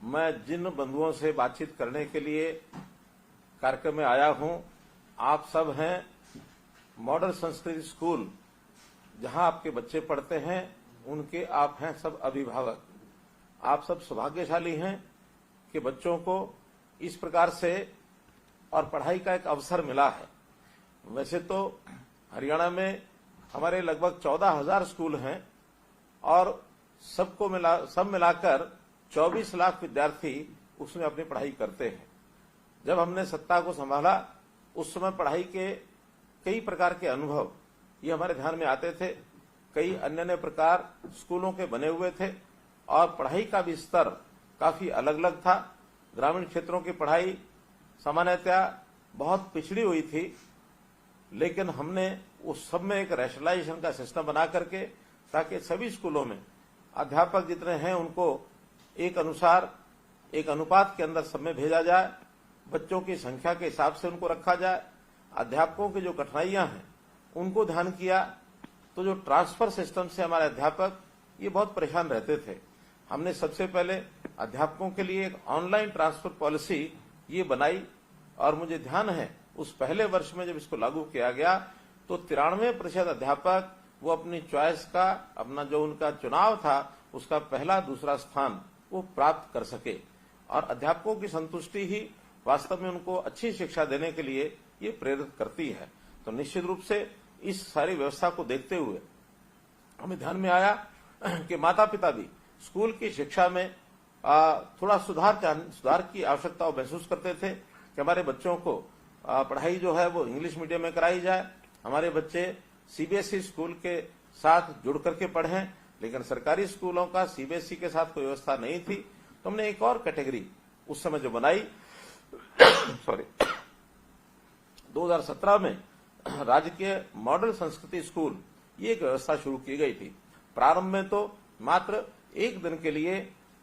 मैं जिन बंधुओं से बातचीत करने के लिए कार्यक्रम में आया हूं, आप सब हैं मॉडल संस्कृति स्कूल जहां आपके बच्चे पढ़ते हैं, उनके आप हैं सब अभिभावक। आप सब सौभाग्यशाली हैं कि बच्चों को इस प्रकार से और पढ़ाई का एक अवसर मिला है। वैसे तो हरियाणा में हमारे लगभग 14,000 स्कूल हैं और सब मिलाकर 24 लाख विद्यार्थी उसमें अपनी पढ़ाई करते हैं। जब हमने सत्ता को संभाला उस समय पढ़ाई के कई प्रकार के अनुभव ये हमारे ध्यान में आते थे। कई अन्य प्रकार स्कूलों के बने हुए थे और पढ़ाई का भी स्तर काफी अलग अलग था। ग्रामीण क्षेत्रों की पढ़ाई सामान्यतया बहुत पिछड़ी हुई थी, लेकिन हमने उस सब में एक रैशनलाइजेशन का सिस्टम बना करके, ताकि सभी स्कूलों में अध्यापक जितने हैं उनको एक अनुपात के अंदर सब में भेजा जाए, बच्चों की संख्या के हिसाब से उनको रखा जाए। अध्यापकों की जो कठिनाइयां हैं उनको ध्यान किया, तो जो ट्रांसफर सिस्टम से हमारे अध्यापक ये बहुत परेशान रहते थे। हमने सबसे पहले अध्यापकों के लिए एक ऑनलाइन ट्रांसफर पॉलिसी ये बनाई और मुझे ध्यान है उस पहले वर्ष में जब इसको लागू किया गया तो 93% अध्यापक वो अपनी चॉइस का, अपना जो उनका चुनाव था उसका पहला दूसरा स्थान वो प्राप्त कर सके। और अध्यापकों की संतुष्टि ही वास्तव में उनको अच्छी शिक्षा देने के लिए ये प्रेरित करती है। तो निश्चित रूप से इस सारी व्यवस्था को देखते हुए हमें ध्यान में आया कि माता पिता भी स्कूल की शिक्षा में थोड़ा सुधार की आवश्यकता महसूस करते थे कि हमारे बच्चों को पढ़ाई जो है वो इंग्लिश मीडियम में कराई जाए, हमारे बच्चे सीबीएसई स्कूल के साथ जुड़ करके पढ़ें। लेकिन सरकारी स्कूलों का सीबीएसई के साथ कोई व्यवस्था नहीं थी, तो हमने एक और कैटेगरी उस समय जो बनाई 2017 में राजकीय मॉडल संस्कृति स्कूल ये एक व्यवस्था शुरू की गई थी। प्रारंभ में तो मात्र एक दिन के लिए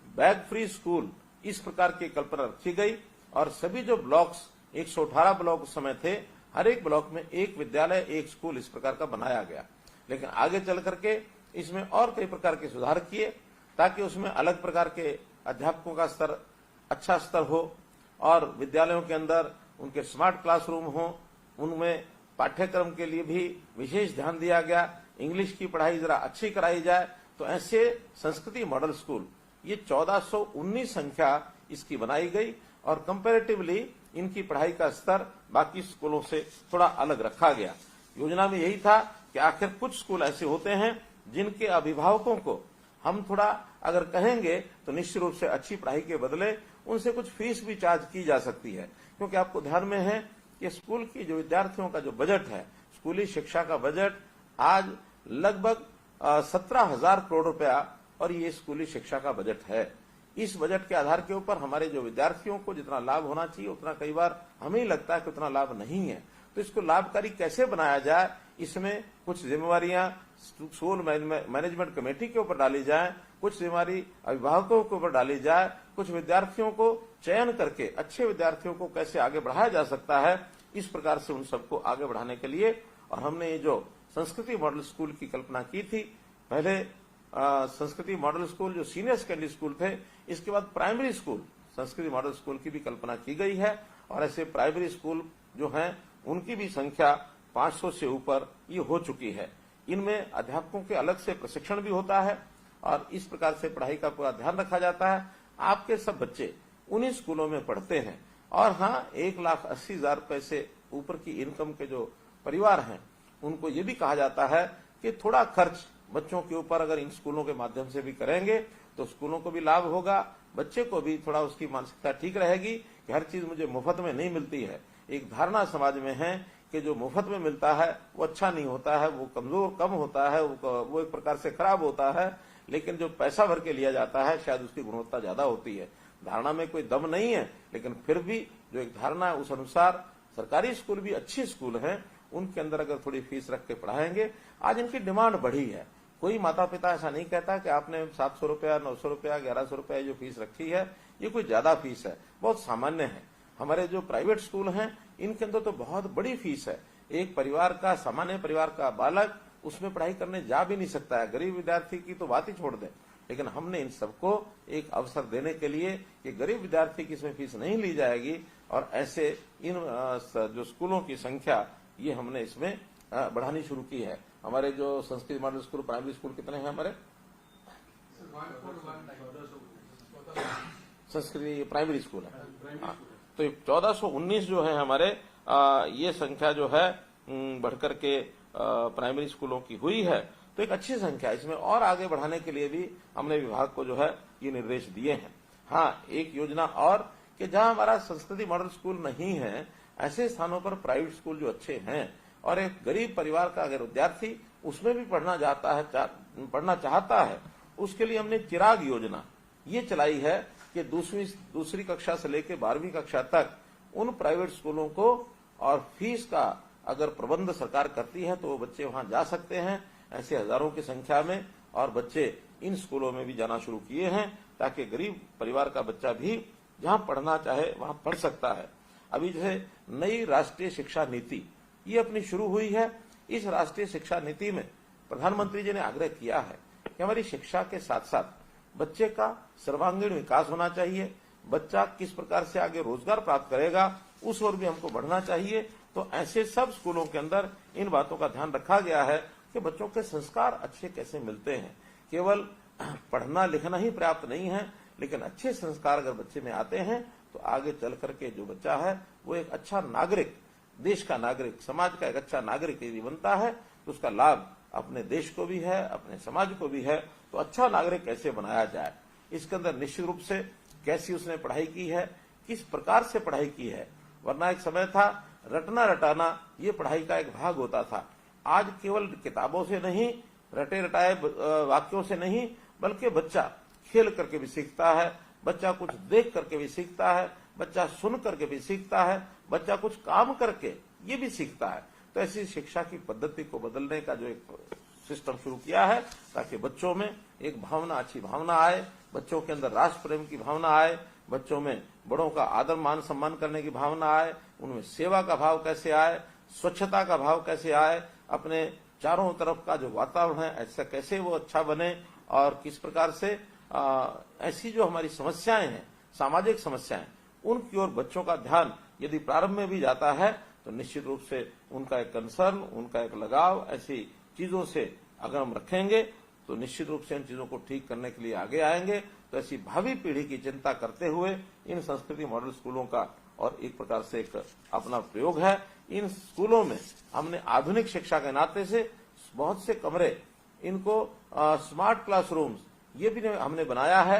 बैग फ्री स्कूल इस प्रकार की कल्पना रखी गई और सभी जो ब्लॉक्स 118 ब्लॉक उस समय थे, हर एक ब्लॉक में एक विद्यालय एक स्कूल इस प्रकार का बनाया गया। लेकिन आगे चल करके इसमें और कई प्रकार के सुधार किए ताकि उसमें अलग प्रकार के अध्यापकों का स्तर अच्छा स्तर हो और विद्यालयों के अंदर उनके स्मार्ट क्लासरूम हो, उनमें पाठ्यक्रम के लिए भी विशेष ध्यान दिया गया। इंग्लिश की पढ़ाई जरा अच्छी कराई जाए। तो ऐसे संस्कृति मॉडल स्कूल ये 1419 संख्या इसकी बनाई गई और कंपैरेटिवली इनकी पढ़ाई का स्तर बाकी स्कूलों से थोड़ा अलग रखा गया। योजना में यही था कि आखिर कुछ स्कूल ऐसे होते हैं जिनके अभिभावकों को हम थोड़ा अगर कहेंगे तो निश्चित रूप से अच्छी पढ़ाई के बदले उनसे कुछ फीस भी चार्ज की जा सकती है। क्योंकि आपको ध्यान में है कि स्कूल की जो विद्यार्थियों का जो बजट है, स्कूली शिक्षा का बजट आज लगभग 17,000 करोड़ रुपया और ये स्कूली शिक्षा का बजट है। इस बजट के आधार के ऊपर हमारे जो विद्यार्थियों को जितना लाभ होना चाहिए उतना कई बार हमें ही लगता है कि उतना लाभ नहीं है। तो इसको लाभकारी कैसे बनाया जाए, इसमें कुछ जिम्मेवारियां स्कूल मैनेजमेंट कमेटी के ऊपर डाली जाए, कुछ जिम्मेवारी अभिभावकों के ऊपर डाली जाए, कुछ विद्यार्थियों को चयन करके अच्छे विद्यार्थियों को कैसे आगे बढ़ाया जा सकता है, इस प्रकार से उन सबको आगे बढ़ाने के लिए। और हमने ये जो संस्कृति मॉडल स्कूल की कल्पना की थी, पहले संस्कृति मॉडल स्कूल जो सीनियर सेकेंडरी स्कूल थे, इसके बाद प्राइमरी स्कूल संस्कृति मॉडल स्कूल की भी कल्पना की गई है। और ऐसे प्राइमरी स्कूल जो हैं उनकी भी संख्या 500 से ऊपर ये हो चुकी है। इनमें अध्यापकों के अलग से प्रशिक्षण भी होता है और इस प्रकार से पढ़ाई का पूरा ध्यान रखा जाता है। आपके सब बच्चे उन्हीं स्कूलों में पढ़ते हैं। और हाँ, 1,80,000 रुपए से ऊपर की इनकम के जो परिवार हैं उनको ये भी कहा जाता है कि थोड़ा खर्च बच्चों के ऊपर अगर इन स्कूलों के माध्यम से भी करेंगे तो स्कूलों को भी लाभ होगा, बच्चे को भी थोड़ा उसकी मानसिकता ठीक रहेगी कि हर चीज मुझे मुफ्त में नहीं मिलती है। एक धारणा समाज में है कि जो मुफ्त में मिलता है वो अच्छा नहीं होता है, वो कमजोर कम होता है, वो एक प्रकार से खराब होता है। लेकिन जो पैसा भर के लिया जाता है शायद उसकी गुणवत्ता ज्यादा होती है। धारणा में कोई दम नहीं है, लेकिन फिर भी जो एक धारणा है उस अनुसार सरकारी स्कूल भी अच्छे स्कूल हैं, उनके अंदर अगर थोड़ी फीस रख के पढ़ाएंगे। आज इनकी डिमांड बढ़ी है। कोई माता पिता ऐसा नहीं कहता कि आपने 700 रुपया, 900 रुपया, 1100 रुपया जो फीस रखी है ये कोई ज्यादा फीस है, बहुत सामान्य है। हमारे जो प्राइवेट स्कूल हैं इनके अंदर तो बहुत बड़ी फीस है। एक परिवार का, सामान्य परिवार का बालक उसमें पढ़ाई करने जा भी नहीं सकता है। गरीब विद्यार्थी की तो बात ही छोड़ दें, लेकिन हमने इन सबको एक अवसर देने के लिए कि गरीब विद्यार्थी की इसमें फीस नहीं ली जाएगी और ऐसे इन जो स्कूलों की संख्या ये हमने इसमें बढ़ानी शुरू की है। हमारे जो Sanskrit model school primary school कितने हैं हमारे संस्कृति प्राइमरी स्कूल है, तो 1419 जो है हमारे ये संख्या जो है बढ़कर के प्राइमरी स्कूलों की हुई है, तो एक अच्छी संख्या। इसमें और आगे बढ़ाने के लिए भी हमने विभाग को जो है ये निर्देश दिए हैं। हाँ, एक योजना और कि जहां हमारा संस्कृति मॉडल स्कूल नहीं है, ऐसे स्थानों पर प्राइवेट स्कूल जो अच्छे हैं और एक गरीब परिवार का अगर विद्यार्थी उसमें भी पढ़ना चाहता है, उसके लिए हमने चिराग योजना ये चलाई है कि दूसरी कक्षा से लेकर 12वीं कक्षा तक उन प्राइवेट स्कूलों को और फीस का अगर प्रबंध सरकार करती है तो वो बच्चे वहां जा सकते हैं, ऐसे हजारों की संख्या में, और बच्चे इन स्कूलों में भी जाना शुरू किए हैं ताकि गरीब परिवार का बच्चा भी जहां पढ़ना चाहे वहां पढ़ सकता है। अभी जो है नई राष्ट्रीय शिक्षा नीति ये अपनी शुरू हुई है। इस राष्ट्रीय शिक्षा नीति में प्रधानमंत्री जी ने आग्रह किया है कि हमारी शिक्षा के साथ साथ बच्चे का सर्वांगीण विकास होना चाहिए, बच्चा किस प्रकार से आगे रोजगार प्राप्त करेगा उस ओर भी हमको बढ़ना चाहिए। तो ऐसे सब स्कूलों के अंदर इन बातों का ध्यान रखा गया है कि बच्चों के संस्कार अच्छे कैसे मिलते हैं। केवल पढ़ना लिखना ही पर्याप्त नहीं है, लेकिन अच्छे संस्कार अगर बच्चे में आते हैं तो आगे चल करके जो बच्चा है वो एक अच्छा नागरिक, देश का नागरिक, समाज का एक अच्छा नागरिक यदि बनता है तो उसका लाभ अपने देश को भी है, अपने समाज को भी है। तो अच्छा नागरिक कैसे बनाया जाए, इसके अंदर निश्चित रूप से कैसी उसने पढ़ाई की है, किस प्रकार से पढ़ाई की है। वरना एक समय था रटना रटाना ये पढ़ाई का एक भाग होता था। आज केवल किताबों से नहीं, रटे रटाए वाक्यों से नहीं, बल्कि बच्चा खेल करके भी सीखता है, बच्चा कुछ देख करके भी सीखता है, बच्चा सुन करके भी सीखता है, बच्चा कुछ काम करके ये भी सीखता है। तो ऐसी शिक्षा की पद्धति को बदलने का जो एक सिस्टम शुरू किया है ताकि बच्चों में एक भावना, अच्छी भावना आए, बच्चों के अंदर राष्ट्र प्रेम की भावना आए, बच्चों में बड़ों का आदर मान सम्मान करने की भावना आए, उनमें सेवा का भाव कैसे आए, स्वच्छता का भाव कैसे आए, अपने चारों तरफ का जो वातावरण है ऐसा कैसे वो अच्छा बने, और किस प्रकार से ऐसी जो हमारी समस्याएं हैं, सामाजिक समस्याएं, उनकी ओर बच्चों का ध्यान यदि प्रारंभ में भी जाता है तो निश्चित रूप से उनका एक कंसर्न, उनका एक लगाव ऐसी चीजों से अगर हम रखेंगे तो निश्चित रूप से इन चीजों को ठीक करने के लिए आगे आएंगे। तो ऐसी भावी पीढ़ी की चिंता करते हुए इन संस्कृति मॉडल स्कूलों का और एक प्रकार से एक अपना प्रयोग है। इन स्कूलों में हमने आधुनिक शिक्षा के नाते से बहुत से कमरे, इनको स्मार्ट क्लासरूम्स ये भी हमने बनाया है।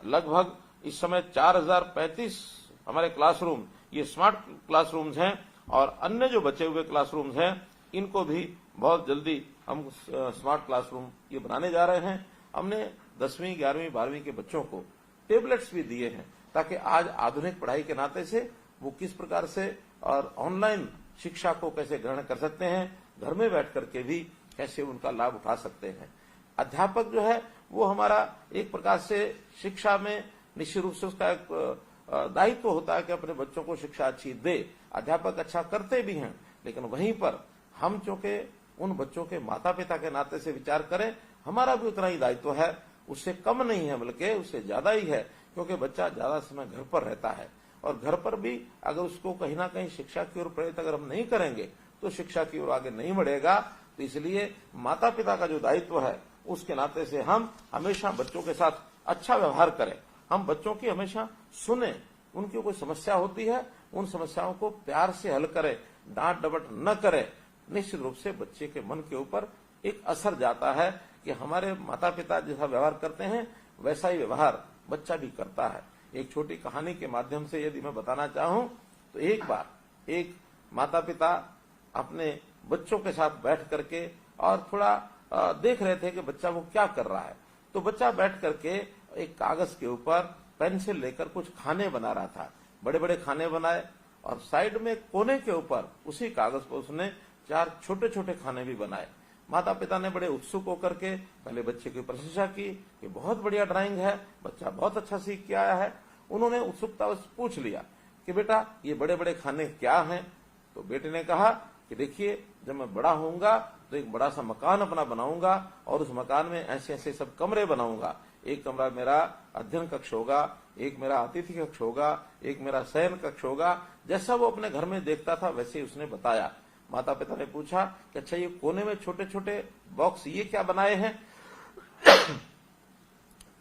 लगभग इस समय 4035 हमारे क्लासरूम ये स्मार्ट क्लासरूम्स हैं, और अन्य जो बचे हुए क्लासरूम्स हैं इनको भी बहुत जल्दी हम स्मार्ट क्लासरूम ये बनाने जा रहे हैं। हमने 10वीं 11वीं 12वीं के बच्चों को टेबलेट्स भी दिए हैं ताकि आज आधुनिक पढ़ाई के नाते से वो किस प्रकार से और ऑनलाइन शिक्षा को कैसे ग्रहण कर सकते हैं, घर में बैठ करके भी कैसे उनका लाभ उठा सकते हैं। अध्यापक जो है वो हमारा एक प्रकार से शिक्षा में निश्चित रूप से उसका एक दायित्व होता है कि अपने बच्चों को शिक्षा अच्छी दे। अध्यापक अच्छा करते भी हैं, लेकिन वहीं पर हम चूंकि उन बच्चों के माता पिता के नाते से विचार करें, हमारा भी उतना ही दायित्व है, उससे कम नहीं है बल्कि उससे ज्यादा ही है, क्योंकि बच्चा ज्यादा समय घर पर रहता है और घर पर भी अगर उसको कहीं ना कहीं शिक्षा की ओर प्रेरित अगर हम नहीं करेंगे तो शिक्षा की ओर आगे नहीं बढ़ेगा। तो इसलिए माता पिता का जो दायित्व है उसके नाते से हम हमेशा बच्चों के साथ अच्छा व्यवहार करें, हम बच्चों की हमेशा सुने, उनकी कोई समस्या होती है उन समस्याओं को प्यार से हल करें, डांट डपट न करें। निश्चित रूप से बच्चे के मन के ऊपर एक असर जाता है कि हमारे माता पिता जैसा व्यवहार करते हैं वैसा ही व्यवहार बच्चा भी करता है। एक छोटी कहानी के माध्यम से यदि मैं बताना चाहूं तो एक बार एक माता पिता अपने बच्चों के साथ बैठ करके और थोड़ा देख रहे थे कि बच्चा वो क्या कर रहा है। तो बच्चा बैठ करके एक कागज के ऊपर पेंसिल लेकर कुछ खाने बना रहा था, बड़े बड़े खाने बनाए, और साइड में कोने के ऊपर उसी कागज पर उसने 4 छोटे छोटे खाने भी बनाए। माता पिता ने बड़े उत्सुक होकर के पहले बच्चे की प्रशंसा की कि बहुत बढ़िया ड्राइंग है, बच्चा बहुत अच्छा सीख के आया है। उन्होंने उत्सुकता से पूछ लिया कि बेटा ये बड़े बड़े खाने क्या हैं। तो बेटे ने कहा कि देखिए जब मैं बड़ा होऊंगा तो एक बड़ा सा मकान अपना बनाऊंगा और उस मकान में ऐसे ऐसे सब कमरे बनाऊंगा। एक कमरा मेरा अध्ययन कक्ष होगा, एक मेरा अतिथि कक्ष होगा, एक मेरा शयन कक्ष होगा। जैसा वो अपने घर में देखता था वैसे उसने बताया। माता पिता ने पूछा कि अच्छा ये कोने में छोटे छोटे बॉक्स ये क्या बनाए हैं?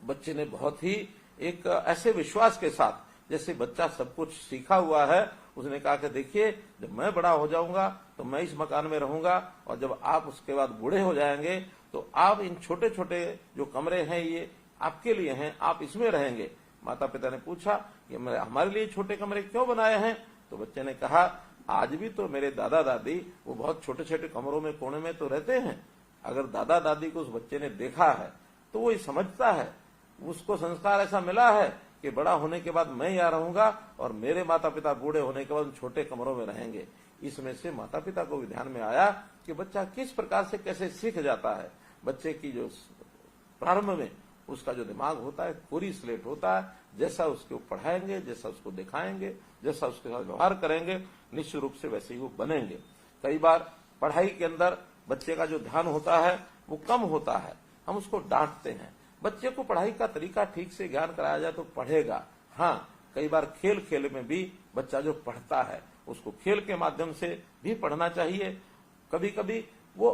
बच्चे ने बहुत ही एक ऐसे विश्वास के साथ, जैसे बच्चा सब कुछ सीखा हुआ है, उसने कहा कि देखिए जब मैं बड़ा हो जाऊंगा तो मैं इस मकान में रहूंगा और जब आप उसके बाद बूढ़े हो जाएंगे तो आप इन छोटे छोटे जो कमरे हैं ये आपके लिए हैं, आप इसमें रहेंगे। माता पिता ने पूछा कि हमारे लिए छोटे कमरे क्यों बनाए हैं? तो बच्चे ने कहा आज भी तो मेरे दादा दादी वो बहुत छोटे छोटे कमरों में कोने में तो रहते हैं। अगर दादा दादी को उस बच्चे ने देखा है तो वो समझता है, उसको संस्कार ऐसा मिला है कि बड़ा होने के बाद मैं यहाँ रहूंगा और मेरे माता पिता बूढ़े होने के बाद छोटे कमरों में रहेंगे। इसमें से माता पिता को भी ध्यान में आया कि बच्चा किस प्रकार से कैसे सीख जाता है। बच्चे की जो प्रारंभ में उसका जो दिमाग होता है पूरी स्लेट होता है, जैसा उसको पढ़ाएंगे, जैसा उसको दिखाएंगे, जैसा उसके साथ व्यवहार करेंगे, निश्चित रूप से वैसे ही वो बनेंगे। कई बार पढ़ाई के अंदर बच्चे का जो ध्यान होता है वो कम होता है, हम उसको डांटते हैं। बच्चे को पढ़ाई का तरीका ठीक से ज्ञान कराया जाए तो पढ़ेगा। हाँ, कई बार खेल खेल में भी बच्चा जो पढ़ता है उसको खेल के माध्यम से भी पढ़ना चाहिए। कभी कभी वो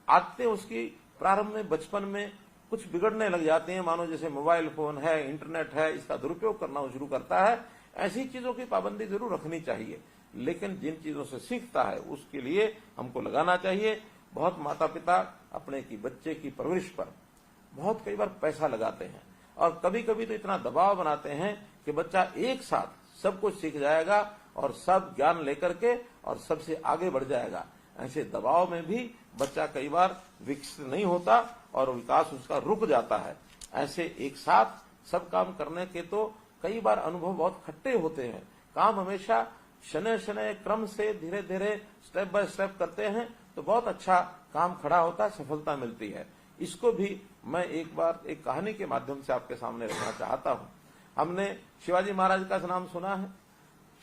आदतें उसकी प्रारंभ में बचपन में कुछ बिगड़ने लग जाते हैं, मानो जैसे मोबाइल फोन है, इंटरनेट है, इसका दुरुपयोग करना शुरू करता है। ऐसी चीजों की पाबंदी जरूर रखनी चाहिए, लेकिन जिन चीजों से सीखता है उसके लिए हमको लगाना चाहिए। बहुत माता पिता अपने की बच्चे की परवरिश पर बहुत कई बार पैसा लगाते हैं और कभी कभी तो इतना दबाव बनाते हैं कि बच्चा एक साथ सब कुछ सीख जाएगा और सब ज्ञान लेकर के और सबसे आगे बढ़ जाएगा। ऐसे दबाव में भी बच्चा कई बार विकसित नहीं होता और विकास उसका रुक जाता है। ऐसे एक साथ सब काम करने के तो कई बार अनुभव बहुत खट्टे होते हैं। काम हमेशा शनै शनै क्रम से धीरे धीरे स्टेप बाय स्टेप करते हैं तो बहुत अच्छा काम खड़ा होता है, सफलता मिलती है। इसको भी मैं एक बार एक कहानी के माध्यम से आपके सामने रखना चाहता हूं। हमने शिवाजी महाराज का नाम सुना है।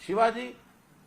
शिवाजी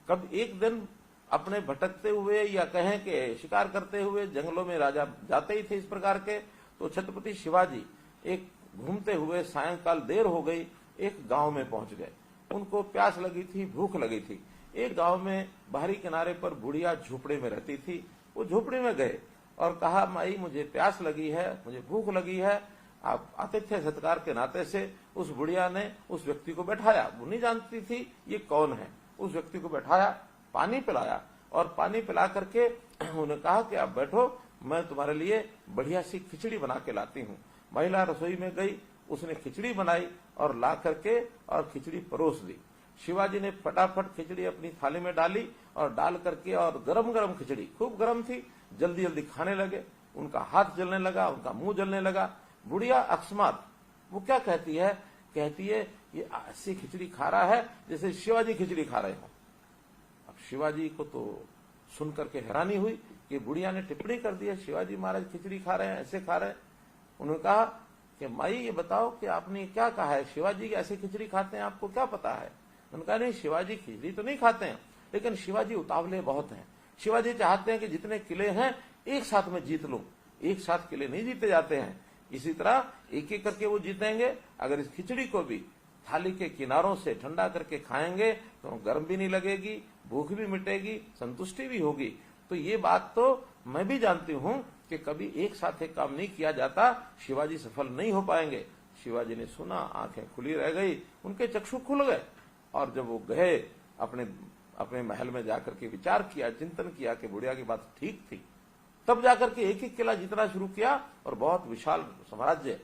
कब एक दिन अपने भटकते हुए या कहें कि शिकार करते हुए जंगलों में राजा जाते ही थे इस प्रकार के, तो छत्रपति शिवाजी एक घूमते हुए सायंकाल देर हो गई, एक गांव में पहुंच गए। उनको प्यास लगी थी, भूख लगी थी। एक गांव में बाहरी किनारे पर बुढ़िया झोपड़े में रहती थी। वो झोपड़ी में गए और कहा माई मुझे प्यास लगी है, मुझे भूख लगी है। आप आतिथ्य सत्कार के नाते से उस बुढ़िया ने उस व्यक्ति को बैठाया। वो नहीं जानती थी ये कौन है। उस व्यक्ति को बैठाया, पानी पिलाया और पानी पिला करके उन्होंने कहा कि आप बैठो, मैं तुम्हारे लिए बढ़िया सी खिचड़ी बना के लाती हूँ। महिला रसोई में गई, उसने खिचड़ी बनाई और ला करके और खिचड़ी परोस दी। शिवाजी ने फटाफट खिचड़ी अपनी थाली में डाली और डाल करके और गरम गरम खिचड़ी खूब गरम थी, जल्दी जल्दी खाने लगे। उनका हाथ जलने लगा, उनका मुंह जलने लगा। बुढ़िया अकस्मात वो क्या कहती है, कहती है ये ऐसी खिचड़ी खा रहा है जैसे शिवाजी खिचड़ी खा रहे हो। अब शिवाजी को तो सुन करके हैरानी हुई कि बुढ़िया ने टिप्पणी कर दी है शिवाजी महाराज खिचड़ी खा रहे हैं, ऐसे खा रहे हैं। उन्होंने कहा कि माई ये बताओ कि आपने क्या कहा है, शिवाजी ऐसे खिचड़ी खाते हैं, आपको क्या पता है? उन्होंने कहा नहीं, शिवाजी खिचड़ी तो नहीं खाते हैं, लेकिन शिवाजी उतावले बहुत हैं। शिवाजी चाहते हैं कि जितने किले हैं एक साथ में जीत लूं। एक साथ किले नहीं जीते जाते हैं, इसी तरह एक एक करके वो जीतेंगे। अगर इस खिचड़ी को भी थाली के किनारों से ठंडा करके खाएंगे तो गर्म भी नहीं लगेगी, भूख भी मिटेगी, संतुष्टि भी होगी। तो ये बात तो मैं भी जानती हूं कि कभी एक साथ एक काम नहीं किया जाता, शिवाजी सफल नहीं हो पाएंगे। शिवाजी ने सुना, आंखें खुली रह गई, उनके चक्षु खुल गए और जब वो गए अपने महल में जाकर के विचार किया, चिंतन किया कि बुढ़िया की बात ठीक थी, तब जाकर के एक एक किला जीतना शुरू किया और बहुत विशाल साम्राज्य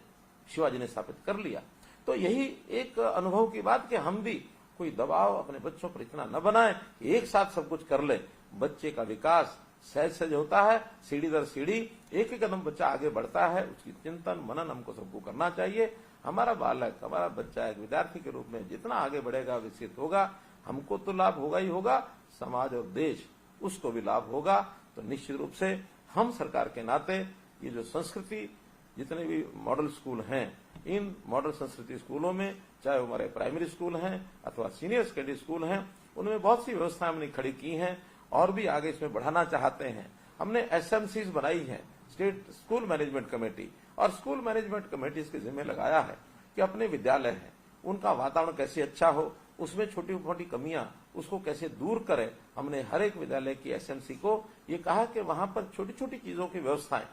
शिवाजी ने स्थापित कर लिया। तो यही एक अनुभव की बात कि हम भी कोई दबाव अपने बच्चों पर इतना न बनाएं कि एक साथ सब कुछ कर ले। बच्चे का विकास सहज सहज होता है, सीढ़ी दर सीढ़ी एक एक कदम बच्चा आगे बढ़ता है। उसकी चिंतन मनन हमको सबको करना चाहिए। हमारा बालक, हमारा बच्चा एक विद्यार्थी के रूप में जितना आगे बढ़ेगा, विकसित होगा, हमको तो लाभ होगा ही होगा, समाज और देश उसको भी लाभ होगा। तो निश्चित रूप से हम सरकार के नाते ये जो संस्कृति, जितने भी मॉडल स्कूल हैं, इन मॉडल संस्कृति स्कूलों में, चाहे वो हमारे प्राइमरी स्कूल हैं अथवा सीनियर सेकेंडरी स्कूल हैं, उनमें बहुत सी व्यवस्थाएं हमने खड़ी की हैं और भी आगे इसमें बढ़ाना चाहते हैं। हमने एसएमसीज बनाई हैं, स्टेट स्कूल मैनेजमेंट कमेटी, और स्कूल मैनेजमेंट कमेटी इसके जिम्मे लगाया है कि अपने विद्यालय हैं उनका वातावरण कैसे अच्छा हो, उसमें छोटी मोटी कमियां उसको कैसे दूर करें। हमने हर एक विद्यालय की एसएमसी को ये कहा कि वहां पर छोटी छोटी चीजों की व्यवस्थाएं,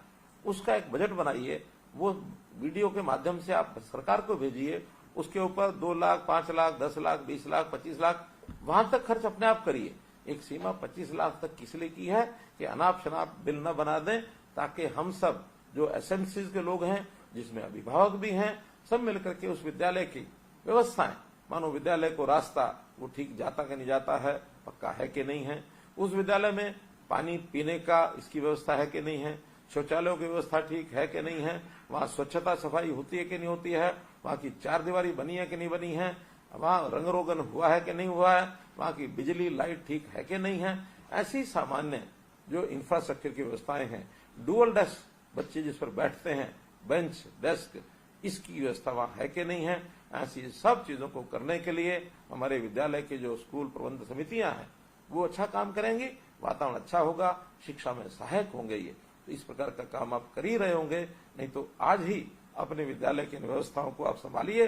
उसका एक बजट बनाइए, वो वीडियो के माध्यम से आप सरकार को भेजिए, उसके ऊपर 2 लाख, 5 लाख, 10 लाख, 20 लाख, 25 लाख वहां तक खर्च अपने आप करिए। एक सीमा 25 लाख तक किस लिए की है कि अनाप शनाप बिल न बना दें, ताकि हम सब जो एसएमसीज के लोग हैं, जिसमें अभिभावक भी हैं, सब मिलकर के उस विद्यालय की व्यवस्थाएं, मानो विद्यालय को रास्ता वो ठीक जाता कि नहीं जाता है, पक्का है कि नहीं है, उस विद्यालय में पानी पीने का इसकी व्यवस्था है कि नहीं है, शौचालयों की व्यवस्था ठीक है कि नहीं है, वहां स्वच्छता सफाई होती है कि नहीं होती है, वहां की चारदीवारी बनी है कि नहीं बनी है, वहां रंग रोगन हुआ है कि नहीं हुआ है, वहां की बिजली लाइट ठीक है कि नहीं है। ऐसी सामान्य जो इंफ्रास्ट्रक्चर की व्यवस्थाएं हैं, डुअल डेस्क बच्चे जिस पर बैठते हैं, बेंच डेस्क, इसकी व्यवस्था वहां है कि नहीं है। ऐसी सब चीजों को करने के लिए हमारे विद्यालय के जो स्कूल प्रबंध समितियां हैं वो अच्छा काम करेंगी, वातावरण अच्छा होगा, शिक्षा में सहायक होंगे। ये तो इस प्रकार का काम आप कर ही रहे होंगे, नहीं तो आज ही अपने विद्यालय की व्यवस्थाओं को आप संभालिए,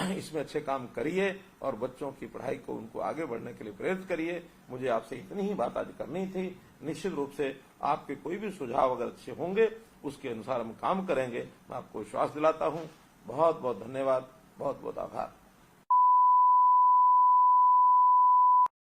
इसमें अच्छे काम करिए और बच्चों की पढ़ाई को उनको आगे बढ़ने के लिए प्रेरित करिए। मुझे आपसे इतनी ही बात आज करनी थी। निश्चित रूप से आपके कोई भी सुझाव अगर अच्छे होंगे उसके अनुसार हम काम करेंगे, मैं आपको विश्वास दिलाता हूं। बहुत बहुत धन्यवाद, बहुत बहुत आभार।